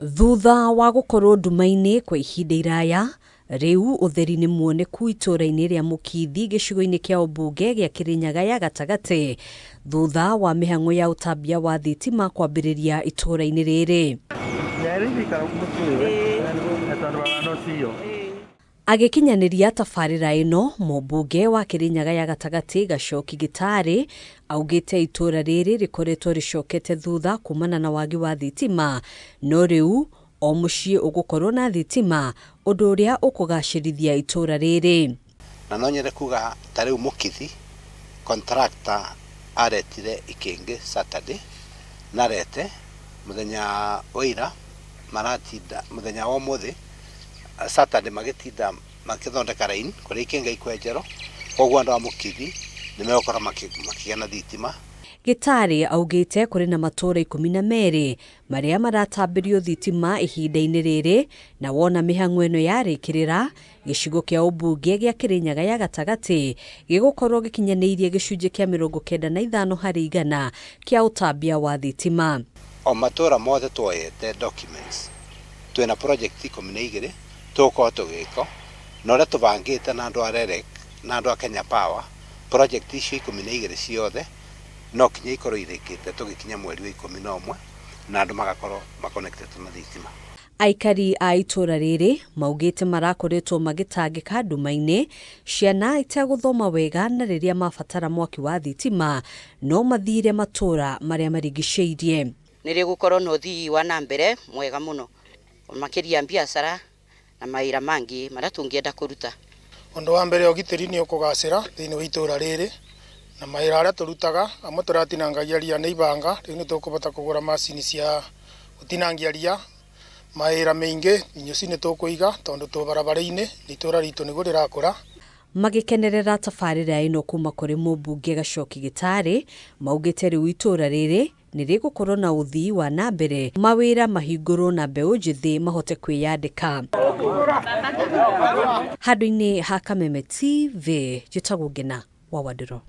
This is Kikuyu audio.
Thutha wa gukorwo nduma-ini kwa ihinda iraya, riu utheri ni muoneku itũra-ini ria Mukithi gicigo-ini kia ũmbunge gia Kirinyaga ya gatagati thutha wa mihang'o ya Utambia wa thitima kwambĩrĩria itũra-ini riri. Agikinyaniria tabarira ino mumbunge wa Kirinyaga ya gatagati GACHOKI GITARI augite itura riri rikoretwo ricokete thutha kumana na wagi wa thitima no riu o mucii ugukorwo na thitima undu uria ukugacirithia itura riri. Na no nyende kuga ta riu Mukithi contractor aretire ikingi Saturday narete muthenya oira maratinda muthenya wa muthi Saturday magitinda makithondeka rain kuri ikinga ikwenjero koguo andu a Mukithi nimegukora makigena thitima. Gitari augite kuri na matura 12 maria maratambirio thitima ihinda-ini riri na wona mihang'o ino yarikirira gicigo kia umbunge gia Kirinyaga ya gatagati gigukorwo gikinyaniirie gicunje kia 95 harĩ 100 kia utambia wa thitima. O matura mothe twoyete documents twina project 12 tuko tugiko no re tubangite na andu a RIRI na andu a Kenya Power project icio 12 ciothe no kinya ikorwo irikite tugikinya mweri wa 11 na andu magakorwo connected na thitima. Aikari a itura riri maugite marakoretwo magitangika nduma-ini ciana itaguthoma wega na riria mabatara mwaki wa thitima no mathire matura maria marigiceirie. Niri gukorwo no thii wa nambere mwega muno makiria biashara na maira mangi maria tungienda kuruta. Undu wa mbere ugitiri ni ukugacira thiini wa itura riri na maira aria turutaga amwe turatinangagia ria ni ibanga riu ni tukubota kugura macini cia gutinangia ria maira maingi inyo cine tukuiga tondu tu barabara-ini itura ritu nigu rirakura. Magikenerera tabarira ino kuma kuri mumbunge GACHOKI GITARI maugite riu itura riri nirigukorwo na uthii wa nambere mawira mahingurwo na mbeu njithi mahote kwiyandika. Handu-ini ha Kameme TV njitagwo Ngina wa Wadiro.